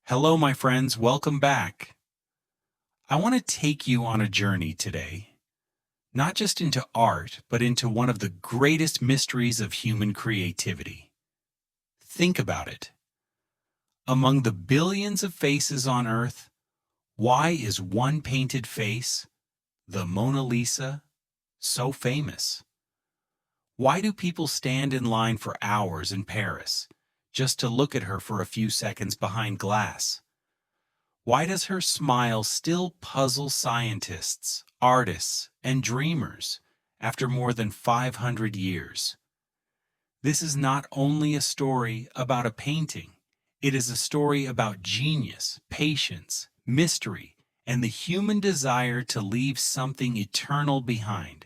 Hello, my friends. Welcome back. I want to take you on a journey today, not just into art, but into one of the greatest mysteries of human creativity. Think about it. Among the billions of faces on Earth, why is one painted face, the Mona Lisa, so famous? Why do people stand in line for hours in Paris just to look at her for a few seconds behind glass? Why does her smile still puzzle scientists, artists, and dreamers after more than 500 years? This is not only a story about a painting, it is a story about genius, patience, mystery, and the human desire to leave something eternal behind.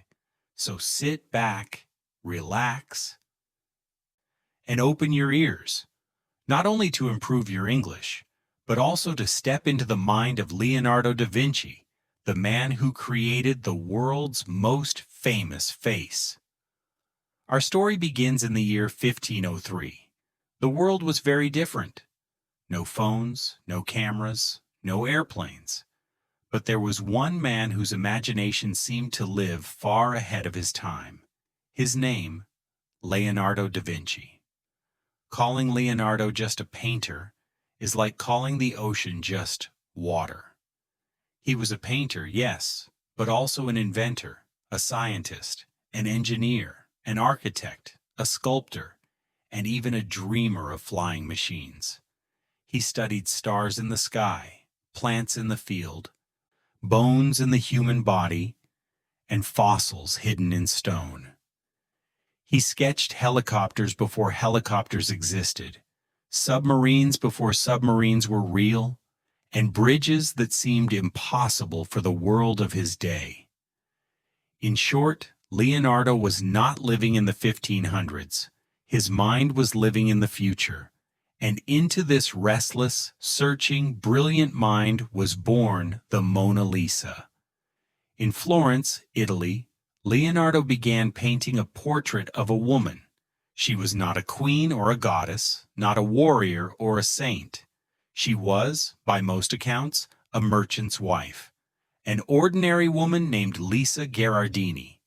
So sit back, relax, and open your ears, not only to improve your English, but also to step into the mind of Leonardo da Vinci, the man who created the world's most famous face. Our story begins in the year 1503. The world was very different. No phones, no cameras, no airplanes. But there was one man whose imagination seemed to live far ahead of his time. His name, Leonardo da Vinci. Calling Leonardo just a painter is like calling the ocean just water. He was a painter, yes, but also an inventor, a scientist, an engineer, an architect, a sculptor, and even a dreamer of flying machines. He studied stars in the sky, plants in the field, bones in the human body, and fossils hidden in stone. He sketched helicopters before helicopters existed, submarines before submarines were real, and bridges that seemed impossible for the world of his day. In short, Leonardo was not living in the 1500s. His mind was living in the future, and into this restless, searching, brilliant mind was born the Mona Lisa. In Florence, Italy, Leonardo began painting a portrait of a woman. She was not a queen or a goddess, not a warrior or a saint. She was, by most accounts, a merchant's wife, an ordinary woman named Lisa Gherardini.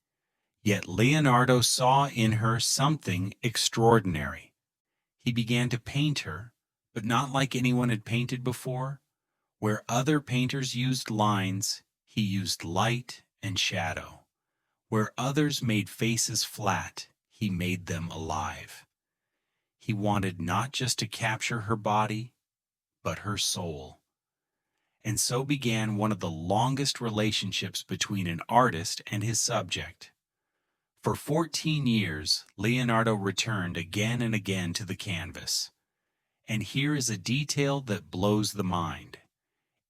Yet Leonardo saw in her something extraordinary. He began to paint her, but not like anyone had painted before. Where other painters used lines, he used light and shadow. Where others made faces flat, he made them alive. He wanted not just to capture her body, but her soul. And so began one of the longest relationships between an artist and his subject. For 14 years, Leonardo returned again and again to the canvas. And here is a detail that blows the mind.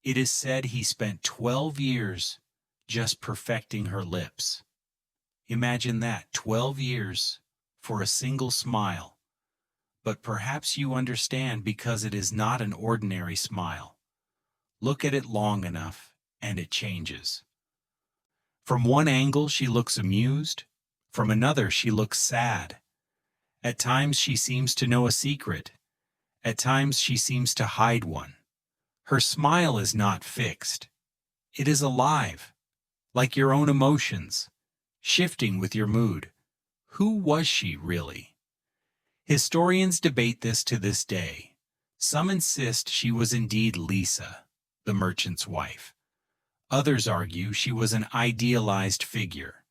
It is said he spent 12 years just perfecting her lips. Imagine that, 12 years for a single smile. But perhaps you understand because it is not an ordinary smile. Look at it long enough, and it changes. From one angle, she looks amused. From another, she looks sad. At times, she seems to know a secret. At times, she seems to hide one. Her smile is not fixed. It is alive, like your own emotions, shifting with your mood. Who was she really? Historians debate this to this day. Some insist she was indeed Lisa, the merchant's wife. Others argue she was an idealized figure,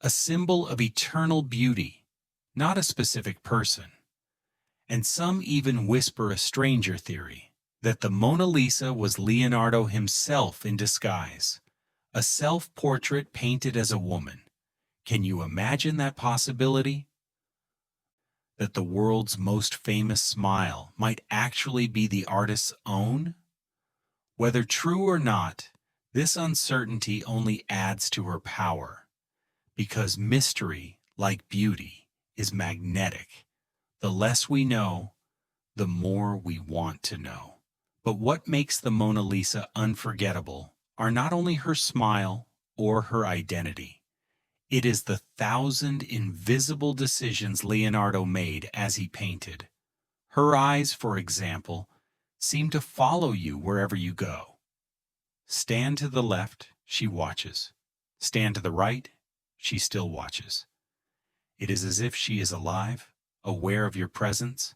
a symbol of eternal beauty, not a specific person. And some even whisper a stranger theory, that the Mona Lisa was Leonardo himself in disguise, a self-portrait painted as a woman. Can you imagine that possibility? That the world's most famous smile might actually be the artist's own? Whether true or not, this uncertainty only adds to her power, because mystery, like beauty, is magnetic. The less we know, the more we want to know. But what makes the Mona Lisa unforgettable are not only her smile or her identity. It is the 1,000 invisible decisions Leonardo made as he painted. Her eyes, for example, seem to follow you wherever you go. Stand to the left, she watches. Stand to the right, she still watches. It is as if she is alive, aware of your presence.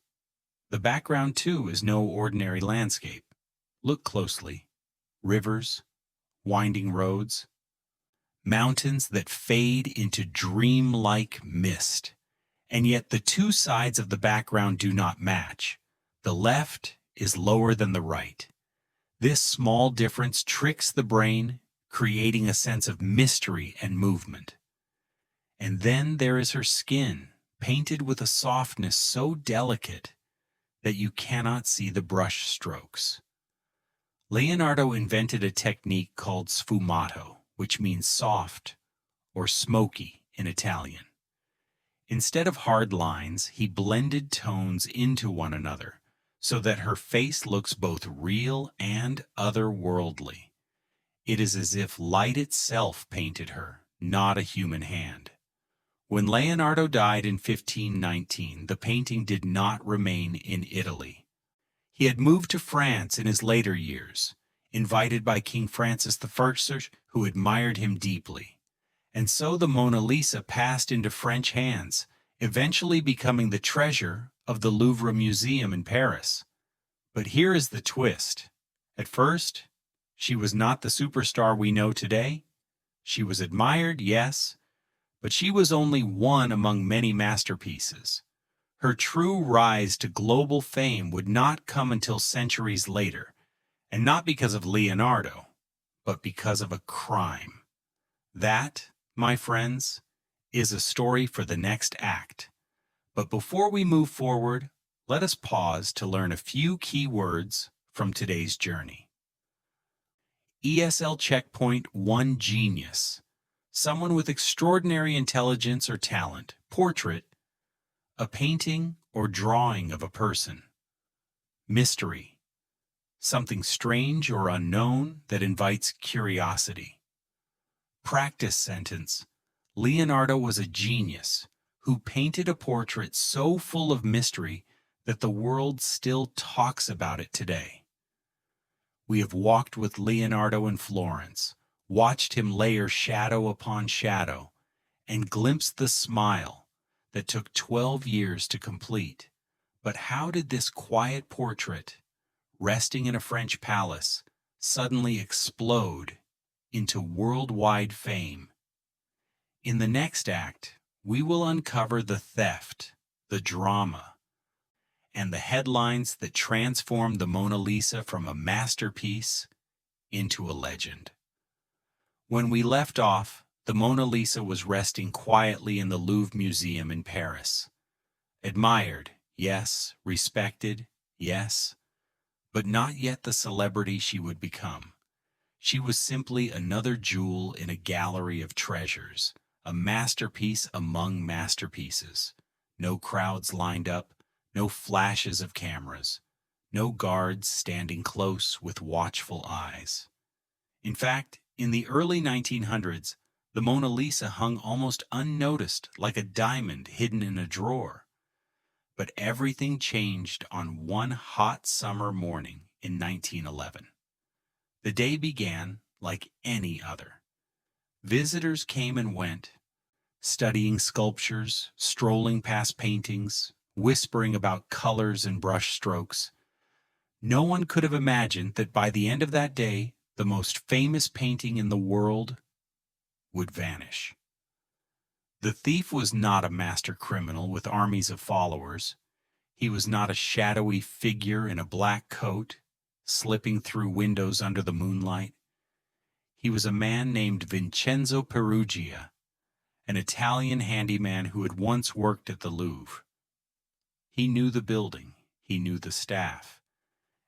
The background, too, is no ordinary landscape. Look closely. Rivers, winding roads, mountains that fade into dreamlike mist. And yet the two sides of the background do not match. The left is lower than the right. This small difference tricks the brain, creating a sense of mystery and movement. And then there is her skin, painted with a softness so delicate that you cannot see the brush strokes. Leonardo invented a technique called sfumato, which means soft or smoky in Italian. Instead of hard lines, he blended tones into one another so that her face looks both real and otherworldly. It is as if light itself painted her, not a human hand. When Leonardo died in 1519, the painting did not remain in Italy. He had moved to France in his later years, invited by King Francis I, who admired him deeply. And so the Mona Lisa passed into French hands, eventually becoming the treasure of the Louvre Museum in Paris. But here is the twist. At first, she was not the superstar we know today. She was admired, yes, but she was only one among many masterpieces. Her true rise to global fame would not come until centuries later, and not because of Leonardo, but because of a crime. That, my friends, is a story for the next act. But before we move forward, let us pause to learn a few key words from today's journey. ESL Checkpoint 1: Genius. Someone with extraordinary intelligence or talent. Portrait. A painting or drawing of a person. Mystery. Something strange or unknown that invites curiosity. Practice sentence. Leonardo was a genius who painted a portrait so full of mystery that the world still talks about it today. We have walked with Leonardo in Florence, watched him layer shadow upon shadow, and glimpsed the smile that took 12 years to complete. But how did this quiet portrait, resting in a French palace, suddenly explode into worldwide fame? In the next act, we will uncover the theft, the drama, and the headlines that transformed the Mona Lisa from a masterpiece into a legend. When we left off, the Mona Lisa was resting quietly in the Louvre Museum in Paris. Admired, yes. Respected, yes. But not yet the celebrity she would become. She was simply another jewel in a gallery of treasures, a masterpiece among masterpieces. No crowds lined up, no flashes of cameras, no guards standing close with watchful eyes. In fact, in the early 1900s, the Mona Lisa hung almost unnoticed, like a diamond hidden in a drawer. But everything changed on one hot summer morning in 1911. The day began like any other. Visitors came and went, studying sculptures, strolling past paintings, whispering about colors and brush strokes. No one could have imagined that by the end of that day, the most famous painting in the world would vanish. The thief was not a master criminal with armies of followers. He was not a shadowy figure in a black coat, slipping through windows under the moonlight. He was a man named Vincenzo Peruggia, an Italian handyman who had once worked at the Louvre. He knew the building, he knew the staff,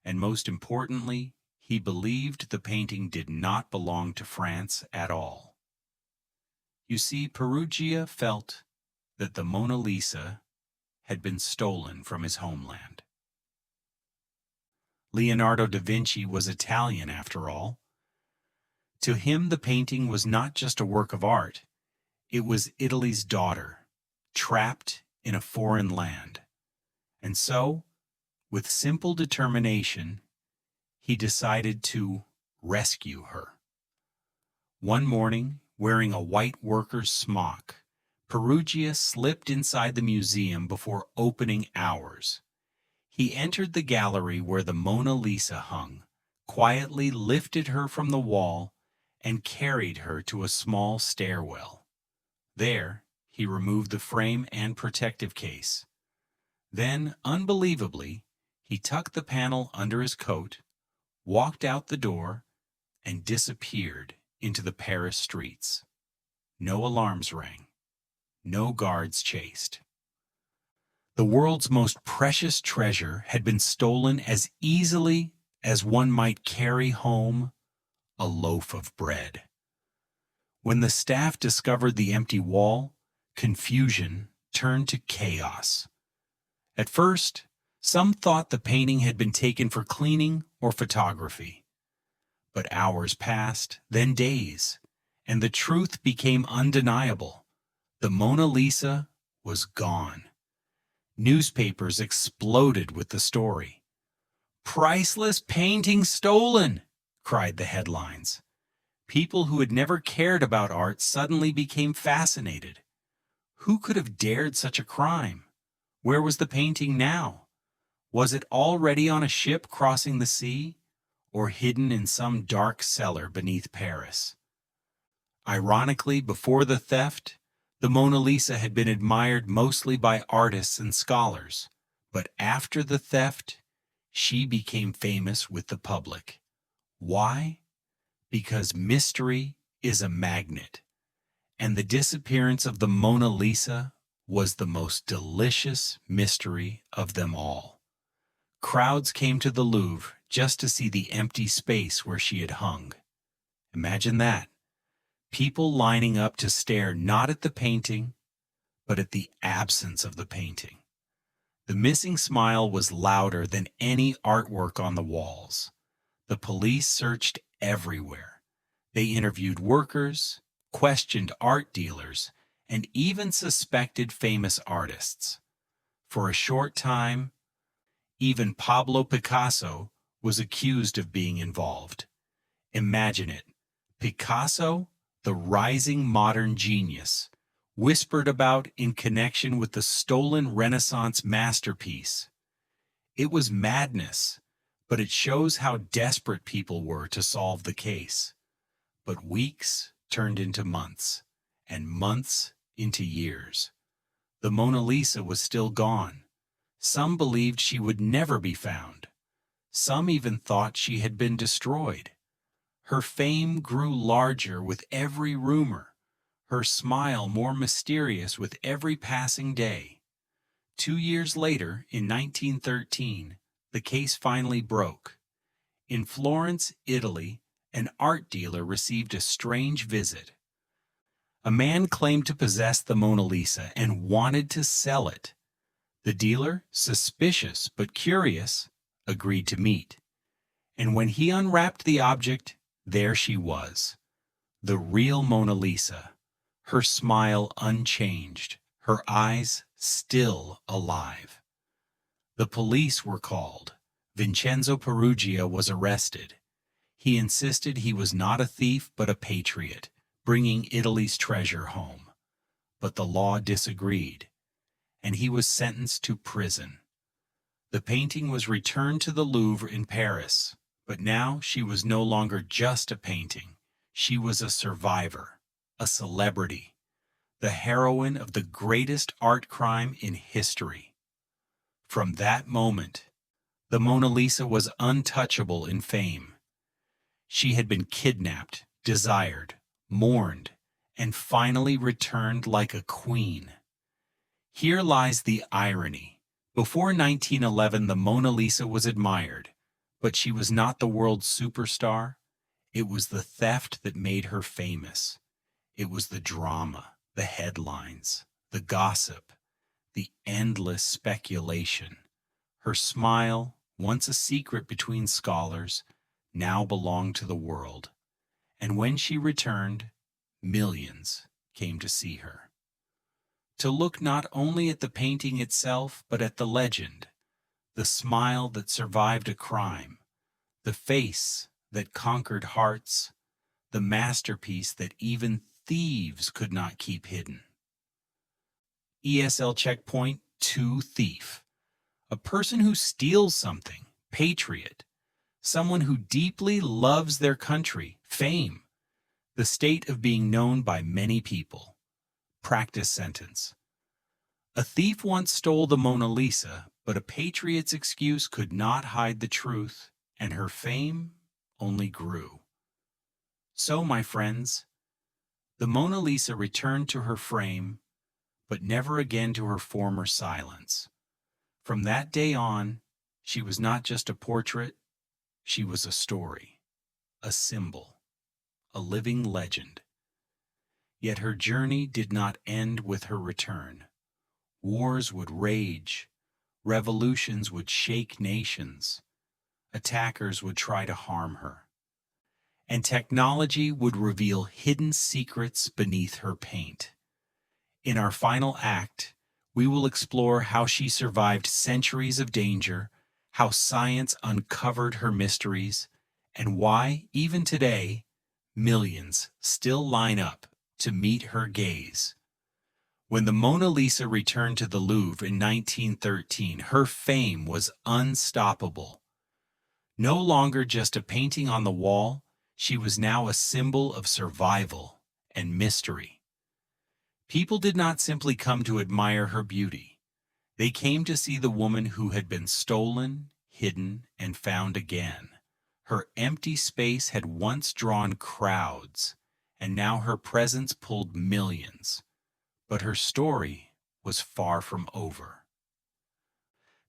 and most importantly, he believed the painting did not belong to France at all. You see, Peruggia felt that the Mona Lisa had been stolen from his homeland. Leonardo da Vinci was Italian, after all. To him, the painting was not just a work of art. It was Italy's daughter, trapped in a foreign land. And so, with simple determination, he decided to rescue her. One morning, wearing a white worker's smock, Perugia slipped inside the museum before opening hours. He entered the gallery where the Mona Lisa hung, quietly lifted her from the wall, and carried her to a small stairwell. There, he removed the frame and protective case. Then, unbelievably, he tucked the panel under his coat, walked out the door, and disappeared into the Paris streets. No alarms rang. No guards chased. The world's most precious treasure had been stolen as easily as one might carry home a loaf of bread. When the staff discovered the empty wall, confusion turned to chaos. At first, some thought the painting had been taken for cleaning or photography. But hours passed, then days, and the truth became undeniable. The Mona Lisa was gone. Newspapers exploded with the story. "Priceless painting stolen!" cried the headlines. People who had never cared about art suddenly became fascinated. Who could have dared such a crime? Where was the painting now? Was it already on a ship crossing the sea, or hidden in some dark cellar beneath Paris? Ironically, before the theft, the Mona Lisa had been admired mostly by artists and scholars, but after the theft, she became famous with the public. Why? Because mystery is a magnet, and the disappearance of the Mona Lisa was the most delicious mystery of them all. Crowds came to the Louvre just to see the empty space where she had hung. Imagine that. People lining up to stare not at the painting, but at the absence of the painting. The missing smile was louder than any artwork on the walls. The police searched everywhere. They interviewed workers, questioned art dealers, and even suspected famous artists. For a short time, even Pablo Picasso was accused of being involved. Imagine it. Picasso, the rising modern genius, whispered about in connection with the stolen Renaissance masterpiece. It was madness, but it shows how desperate people were to solve the case. But weeks turned into months, and months into years. The Mona Lisa was still gone. Some believed she would never be found. Some even thought she had been destroyed. Her fame grew larger with every rumor, her smile more mysterious with every passing day. 2 years later, in 1913, the case finally broke. In Florence, Italy, an art dealer received a strange visit. A man claimed to possess the Mona Lisa and wanted to sell it. The dealer, suspicious but curious, agreed to meet. And when he unwrapped the object, there she was, the real Mona Lisa, her smile unchanged, her eyes still alive. The police were called. Vincenzo Perugia was arrested. He insisted he was not a thief but a patriot, bringing Italy's treasure home. But the law disagreed, and he was sentenced to prison. The painting was returned to the Louvre in Paris, but now she was no longer just a painting. She was a survivor, a celebrity, the heroine of the greatest art crime in history. From that moment, the Mona Lisa was untouchable in fame. She had been kidnapped, desired, mourned, and finally returned like a queen. Here lies the irony. Before 1911, the Mona Lisa was admired, but she was not the world's superstar. It was the theft that made her famous. It was the drama, the headlines, the gossip, the endless speculation. Her smile, once a secret between scholars, now belonged to the world. And when she returned, millions came to see her. To look not only at the painting itself, but at the legend, the smile that survived a crime, The face that conquered hearts, the masterpiece that even thieves could not keep hidden. ESL checkpoint 2 thief. A person who steals something, patriot. Someone who deeply loves their country, fame. The state of being known by many people. Practice sentence. A thief once stole the Mona Lisa, but a patriot's excuse could not hide the truth, and her fame only grew. So, my friends, the Mona Lisa returned to her frame, but never again to her former silence. From that day on, she was not just a portrait, she was a story, a symbol, a living legend. Yet her journey did not end with her return. Wars would rage, revolutions would shake nations, attackers would try to harm her, and technology would reveal hidden secrets beneath her paint. In our final act, we will explore how she survived centuries of danger, how science uncovered her mysteries, and why, even today, millions still line up to meet her gaze. When the Mona Lisa returned to the Louvre in 1913, her fame was unstoppable. No longer just a painting on the wall, she was now a symbol of survival and mystery. People did not simply come to admire her beauty. They came to see the woman who had been stolen, hidden, and found again. Her empty space had once drawn crowds, and now her presence pulled millions. But her story was far from over.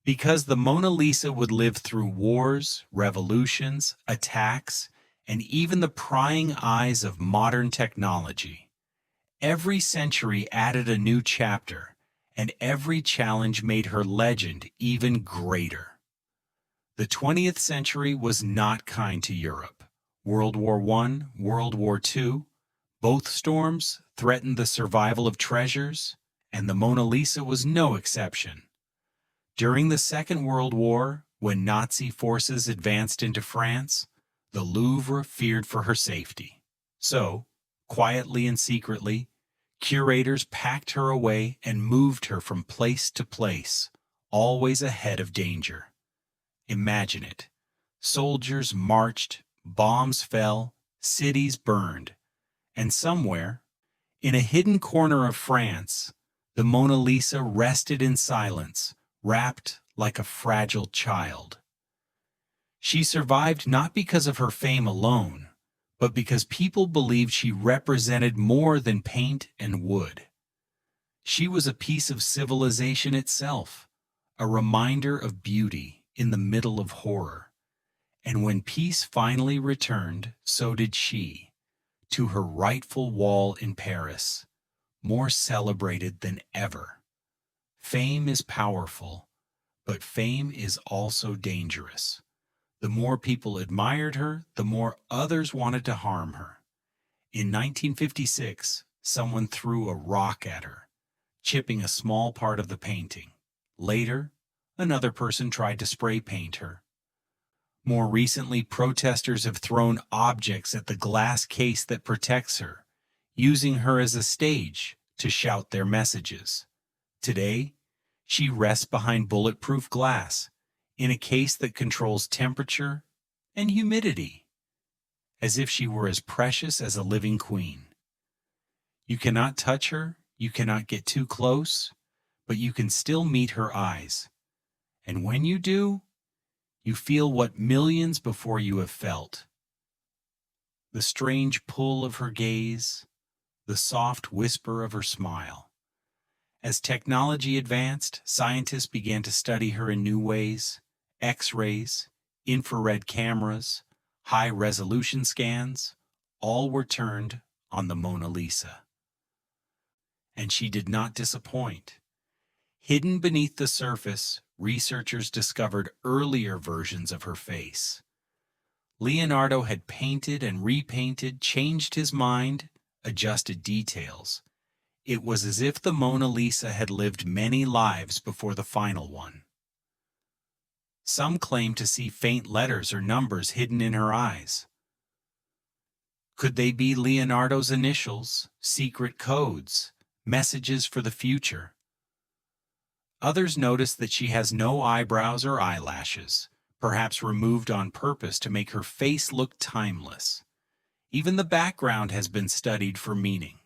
Because the Mona Lisa would live through wars, revolutions, attacks, and even the prying eyes of modern technology. Every century added a new chapter, and every challenge made her legend even greater. The 20th century was not kind to Europe. World War I, World War II, both storms threatened the survival of treasures, and the Mona Lisa was no exception. During the Second World War, when Nazi forces advanced into France, the Louvre feared for her safety. So, quietly and secretly, curators packed her away and moved her from place to place, always ahead of danger. Imagine it. Soldiers marched, bombs fell, cities burned, and somewhere, in a hidden corner of France, the Mona Lisa rested in silence, wrapped like a fragile child. She survived not because of her fame alone, but because people believed she represented more than paint and wood. She was a piece of civilization itself, a reminder of beauty in the middle of horror. And when peace finally returned, so did she, to her rightful wall in Paris, more celebrated than ever. Fame is powerful, but fame is also dangerous. The more people admired her, the more others wanted to harm her. In 1956, someone threw a rock at her, chipping a small part of the painting. Later, another person tried to spray paint her. More recently, protesters have thrown objects at the glass case that protects her, using her as a stage to shout their messages. Today, she rests behind bulletproof glass, in a case that controls temperature and humidity, as if she were as precious as a living queen. You cannot touch her, you cannot get too close, but you can still meet her eyes. And when you do, you feel what millions before you have felt. The strange pull of her gaze, the soft whisper of her smile. As technology advanced, scientists began to study her in new ways. X-rays, infrared cameras, high-resolution scans, all were turned on the Mona Lisa. And she did not disappoint. Hidden beneath the surface, researchers discovered earlier versions of her face. Leonardo had painted and repainted, changed his mind, adjusted details. It was as if the Mona Lisa had lived many lives before the final one. Some claim to see faint letters or numbers hidden in her eyes. Could they be Leonardo's initials, secret codes, messages for the future? Others notice that she has no eyebrows or eyelashes, perhaps removed on purpose to make her face look timeless. Even the background has been studied for meaning.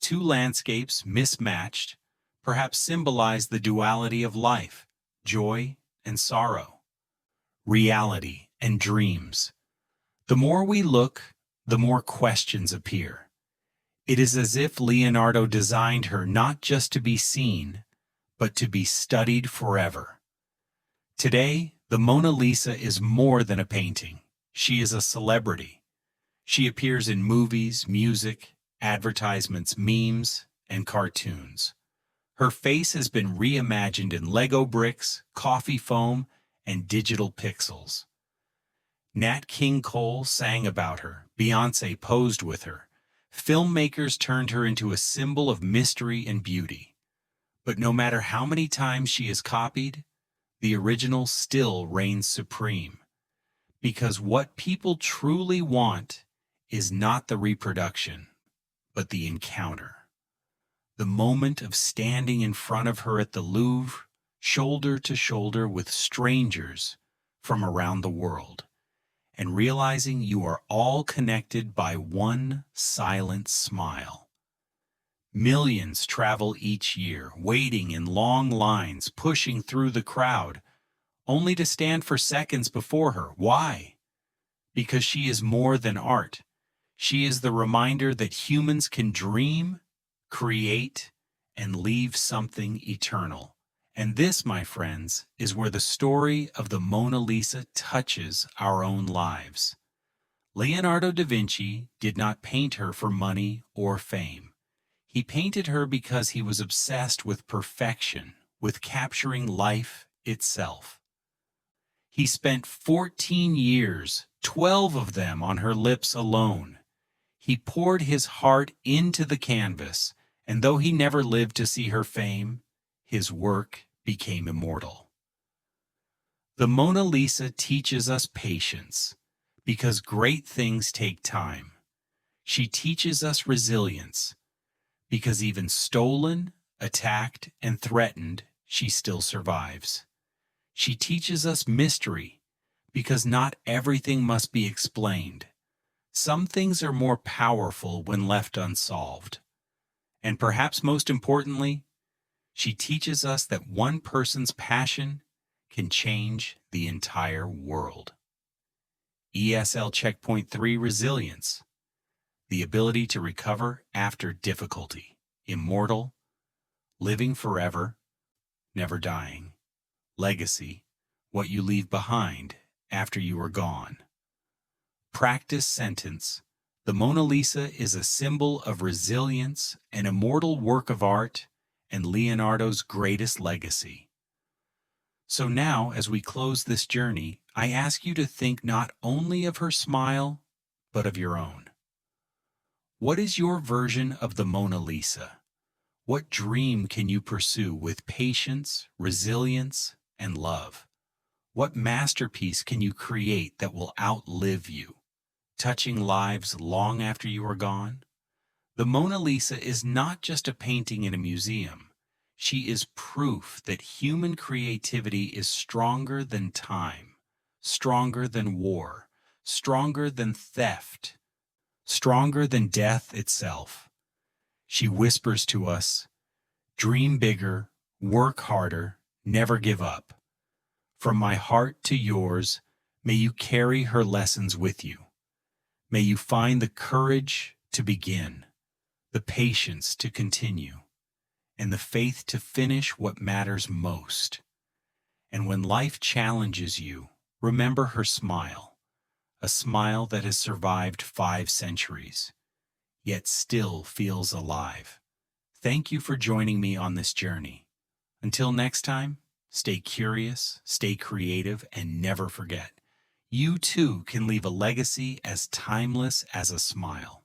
Two landscapes, mismatched, perhaps symbolize the duality of life, joy and sorrow, reality and dreams. The more we look, the more questions appear. It is as if Leonardo designed her not just to be seen, but to be studied forever. Today, the Mona Lisa is more than a painting. She is a celebrity. She appears in movies, music, advertisements, memes, and cartoons. Her face has been reimagined in Lego bricks, coffee foam, and digital pixels. Nat King Cole sang about her, Beyoncé posed with her. Filmmakers turned her into a symbol of mystery and beauty. But no matter how many times she is copied, the original still reigns supreme. Because what people truly want is not the reproduction, but the encounter. The moment of standing in front of her at the Louvre, shoulder to shoulder with strangers from around the world, and realizing you are all connected by one silent smile. Millions travel each year, waiting in long lines, pushing through the crowd, only to stand for seconds before her. Why? Because she is more than art. She is the reminder that humans can dream, create, and leave something eternal. And this, my friends, is where the story of the Mona Lisa touches our own lives. Leonardo da Vinci did not paint her for money or fame. He painted her because he was obsessed with perfection, with capturing life itself. He spent 14 years, 12 of them on her lips alone. He poured his heart into the canvas, and though he never lived to see her fame, his work became immortal. The Mona Lisa teaches us patience, because great things take time. She teaches us resilience, because even stolen, attacked, and threatened, she still survives. She teaches us mystery, because not everything must be explained. Some things are more powerful when left unsolved. And perhaps most importantly, she teaches us that one person's passion can change the entire world. ESL Checkpoint 3 Resilience, the ability to recover after difficulty, immortal, living forever, never dying. Legacy, what you leave behind after you are gone. Practice sentence, the Mona Lisa is a symbol of resilience, an immortal work of art, and Leonardo's greatest legacy. So now, as we close this journey, I ask you to think not only of her smile, but of your own. What is your version of the Mona Lisa? What dream can you pursue with patience, resilience, and love? What masterpiece can you create that will outlive you, touching lives long after you are gone? The Mona Lisa is not just a painting in a museum. She is proof that human creativity is stronger than time, stronger than war, stronger than theft, stronger than death itself. She whispers to us, dream bigger, work harder, never give up. From my heart to yours, may you carry her lessons with you. May you find the courage to begin, the patience to continue, and the faith to finish what matters most. And when life challenges you, remember her smile, a smile that has survived 5 centuries, yet still feels alive. Thank you for joining me on this journey. Until next time, stay curious, stay creative, and never forget, you too can leave a legacy as timeless as a smile.